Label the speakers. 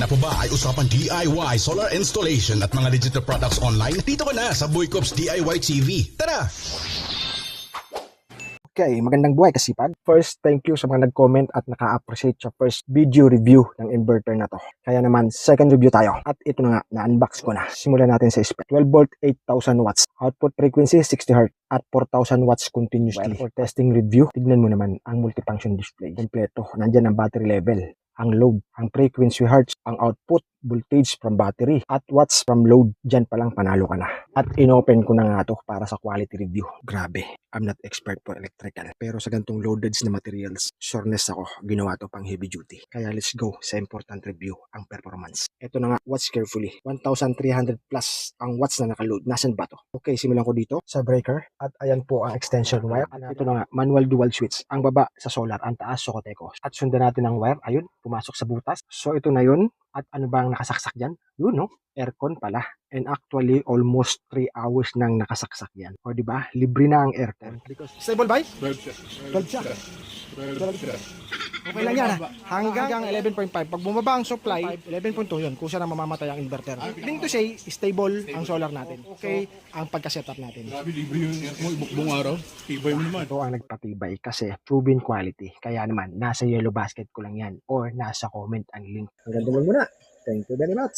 Speaker 1: Hanap mo ba ay usapang DIY, solar installation at mga digital products online? Dito ka na sa Boycop's DIY TV. Tara!
Speaker 2: Okay, magandang buhay kasipag. First, thank you sa mga nag-comment at naka-appreciate sa first video review ng inverter na to. Kaya naman, second review tayo. At ito na nga, na-unbox ko na. Simulan natin sa spec. 12 volt, 8,000 watts. Output frequency, 60 Hz at 4,000 watts continuously. For testing review, tignan mo naman ang multifunction display. Kompleto, nandyan ang battery level, ang load, ang frequency hertz, ang output, voltage from battery, at watts from load. Diyan pa lang panalo ka na. At inopen ko na nga to para sa quality review. Grabe, I'm not expert for electrical. Pero sa gantong loadeds na materials, sureness ako, ginawa to pang heavy duty. Kaya let's go sa important review, ang performance. Ito na nga, watch carefully. 1,300 plus ang watts na nakaload. Nasaan ba to? Okay, simulan ko dito sa breaker. At ayan po ang extension wire. At ito na nga, manual dual switch. Ang baba sa solar, ang taas sa Coteco. At sundan natin ang wire. Ayun, pumasok sa butas. So ito na yun. At ano bang nakasaksak dyan? Yun, no? Aircon pala. And actually, almost 3 hours nang nakasaksak yan. O diba? Libre na ang aircon. Stable ba? 12 siya. 12 siya. Okay lang yan ha. Hanggang 11.5. Pag bumaba ang supply, 11.2 yun. Kusa na mamamatay ang inverter. Meaning to say, stable ang solar natin. Okay ang pagka-setup natin.
Speaker 3: Grabe, libre yung aircon, buong araw. Tibay mo naman.
Speaker 2: Ito ang nagpatibay kasi proven quality. Kaya naman, nasa yellow basket ko lang yan or nasa comment ang link. Hanggang doon muna. Thank you very much.